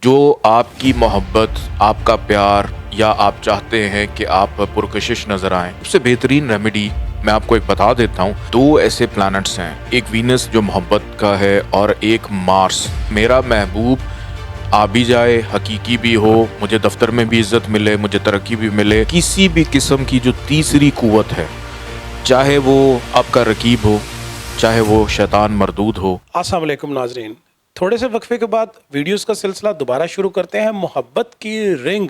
جو آپ کی محبت، آپ کا پیار یا آپ چاہتے ہیں کہ آپ پرکشش نظر آئیں، سب سے بہترین ریمیڈی میں آپ کو ایک بتا دیتا ہوں۔ دو ایسے پلانٹس ہیں، ایک وینس جو محبت کا ہے اور ایک مارس۔ میرا محبوب آ بھی جائے، حقیقی بھی ہو، مجھے دفتر میں بھی عزت ملے، مجھے ترقی بھی ملے، کسی بھی قسم کی جو تیسری قوت ہے، چاہے وہ آپ کا رقیب ہو، چاہے وہ شیطان مردود ہو۔ السلام علیکم ناظرین، تھوڑے سے وقفے کے بعد ویڈیوز کا سلسلہ دوبارہ شروع کرتے ہیں۔ محبت کی رنگ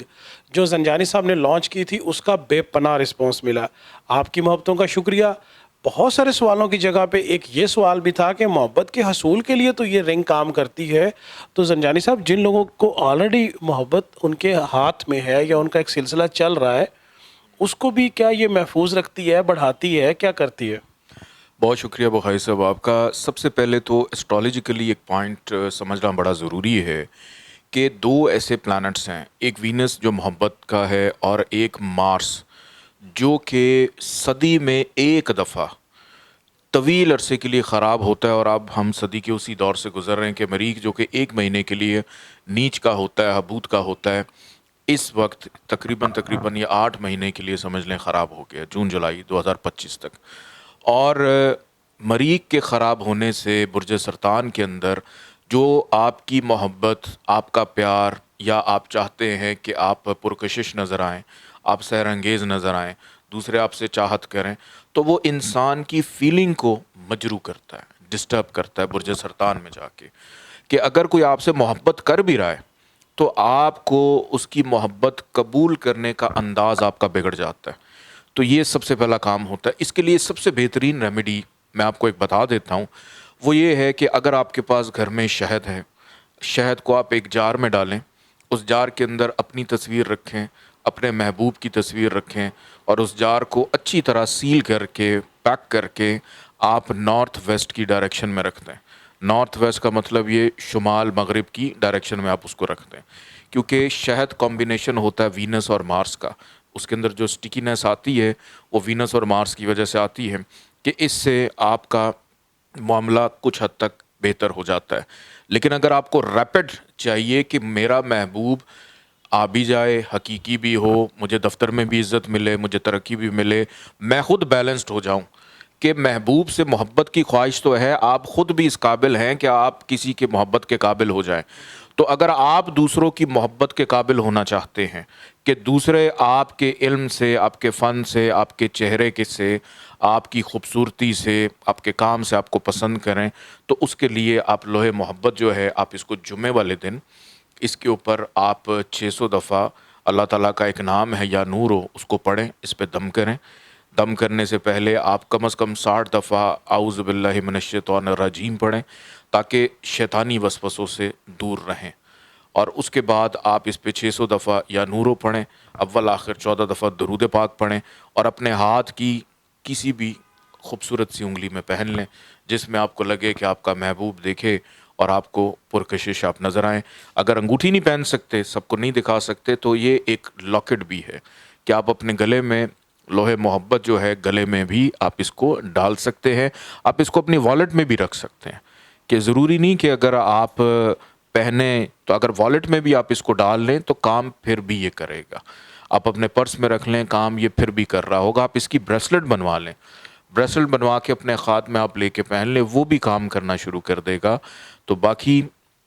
جو زنجانی صاحب نے لانچ کی تھی، اس کا بے پناہ رسپانس ملا۔ آپ کی محبتوں کا شکریہ۔ بہت سارے سوالوں کی جگہ پہ ایک یہ سوال بھی تھا کہ محبت کے حصول کے لیے تو یہ رنگ کام کرتی ہے، تو زنجانی صاحب جن لوگوں کو آلریڈی محبت ان کے ہاتھ میں ہے یا ان کا ایک سلسلہ چل رہا ہے، اس کو بھی کیا یہ محفوظ رکھتی ہے، بڑھاتی ہے، کیا کرتی ہے؟ بہت شکریہ بخاری صاحب آپ کا۔ سب سے پہلے تو اسٹرالوجیکلی ایک پوائنٹ سمجھنا بڑا ضروری ہے کہ دو ایسے پلانٹس ہیں، ایک وینس جو محبت کا ہے اور ایک مارس جو کہ صدی میں ایک دفعہ طویل عرصے کے لیے خراب ہوتا ہے، اور اب ہم صدی کے اسی دور سے گزر رہے ہیں کہ مریخ جو کہ ایک مہینے کے لیے نیچ کا ہوتا ہے، حبوط کا ہوتا ہے، اس وقت تقریباً یہ 8 مہینے کے لیے سمجھ لیں خراب ہو گیا، جون جولائی 2025 تک۔ اور مریخ کے خراب ہونے سے برج سرطان کے اندر جو آپ کی محبت، آپ کا پیار یا آپ چاہتے ہیں کہ آپ پرکشش نظر آئیں، آپ سحر انگیز نظر آئیں، دوسرے آپ سے چاہت کریں، تو وہ انسان کی فیلنگ کو مجروح کرتا ہے، ڈسٹرب کرتا ہے برج سرطان میں جا کے، کہ اگر کوئی آپ سے محبت کر بھی رہا ہے تو آپ کو اس کی محبت قبول کرنے کا انداز آپ کا بگڑ جاتا ہے۔ تو یہ سب سے پہلا کام ہوتا ہے۔ اس کے لیے سب سے بہترین ریمیڈی میں آپ کو ایک بتا دیتا ہوں، وہ یہ ہے کہ اگر آپ کے پاس گھر میں شہد ہے، شہد کو آپ ایک جار میں ڈالیں، اس جار کے اندر اپنی تصویر رکھیں، اپنے محبوب کی تصویر رکھیں، اور اس جار کو اچھی طرح سیل کر کے، پیک کر کے آپ نارتھ ویسٹ کی ڈائریکشن میں رکھ دیں۔ نارتھ ویسٹ کا مطلب یہ شمال مغرب کی ڈائریکشن میں آپ اس کو رکھ دیں، کیونکہ شہد کمبینیشن ہوتا ہے وینس اور مارس کا، اس کے اندر جو سٹیکینس آتی ہے وہ وینس اور مارس کی وجہ سے آتی ہے، کہ اس سے آپ کا معاملہ کچھ حد تک بہتر ہو جاتا ہے۔ لیکن اگر آپ کو ریپڈ چاہیے کہ میرا محبوب آ بھی جائے، حقیقی بھی ہو، مجھے دفتر میں بھی عزت ملے، مجھے ترقی بھی ملے، میں خود بیلنسڈ ہو جاؤں، کہ محبوب سے محبت کی خواہش تو ہے، آپ خود بھی اس قابل ہیں کہ آپ کسی کے محبت کے قابل ہو جائیں۔ تو اگر آپ دوسروں کی محبت کے قابل ہونا چاہتے ہیں کہ دوسرے آپ کے علم سے، آپ کے فن سے، آپ کے چہرے کے سے، آپ کی خوبصورتی سے، آپ کے کام سے آپ کو پسند کریں، تو اس کے لیے آپ لوح محبت جو ہے، آپ اس کو جمعے والے دن اس کے اوپر آپ 600 دفعہ اللہ تعالیٰ کا ایک نام ہے یا نور ہو، اس کو پڑھیں، اس پہ دم کریں۔ دم کرنے سے پہلے آپ کم از کم 60 دفعہ اعوذ باللہ من الشیطان الرجیم پڑھیں، تاکہ شیطانی وسوسوں سے دور رہیں۔ اور اس کے بعد آپ اس پہ 600 دفعہ یا نورو پڑھیں، اول آخر 14 دفعہ درود پاک پڑھیں، اور اپنے ہاتھ کی کسی بھی خوبصورت سی انگلی میں پہن لیں، جس میں آپ کو لگے کہ آپ کا محبوب دیکھے اور آپ کو پرکشش آپ نظر آئیں۔ اگر انگوٹھی نہیں پہن سکتے، سب کو نہیں دکھا سکتے، تو یہ ایک لاکٹ بھی ہے کہ آپ اپنے گلے میں لوح محبت جو ہے، گلے میں بھی آپ اس کو ڈال سکتے ہیں۔ آپ اس کو اپنی والیٹ میں بھی رکھ سکتے ہیں، کہ ضروری نہیں کہ اگر آپ پہنے تو اگر والیٹ میں بھی آپ اس کو ڈال لیں تو کام پھر بھی یہ کرے گا۔ آپ اپنے پرس میں رکھ لیں، کام یہ پھر بھی کر رہا ہوگا۔ آپ اس کی بریسلٹ بنوا لیں، بریسلٹ بنوا کے اپنے ہاتھ میں آپ لے کے پہن لیں، وہ بھی کام کرنا شروع کر دے گا۔ تو باقی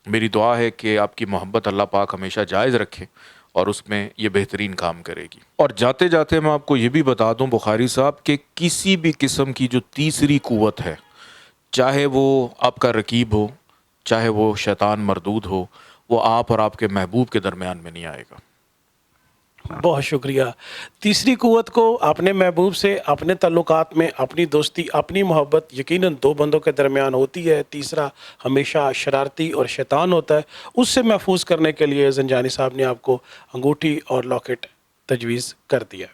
میری دعا ہے کہ آپ کی محبت اللہ پاک ہمیشہ جائز رکھے اور اس میں یہ بہترین کام کرے گی۔ اور جاتے جاتے میں آپ کو یہ بھی بتا دوں بخاری صاحب، کہ کسی بھی قسم کی جو تیسری قوت ہے، چاہے وہ آپ کا رقیب ہو، چاہے وہ شیطان مردود ہو، وہ آپ اور آپ کے محبوب کے درمیان میں نہیں آئے گا۔ بہت شکریہ۔ تیسری قوت کو اپنے محبوب سے، اپنے تعلقات میں، اپنی دوستی، اپنی محبت یقیناً دو بندوں کے درمیان ہوتی ہے، تیسرا ہمیشہ شرارتی اور شیطان ہوتا ہے۔ اس سے محفوظ کرنے کے لیے زنجانی صاحب نے آپ کو انگوٹھی اور لاکٹ تجویز کر دیا۔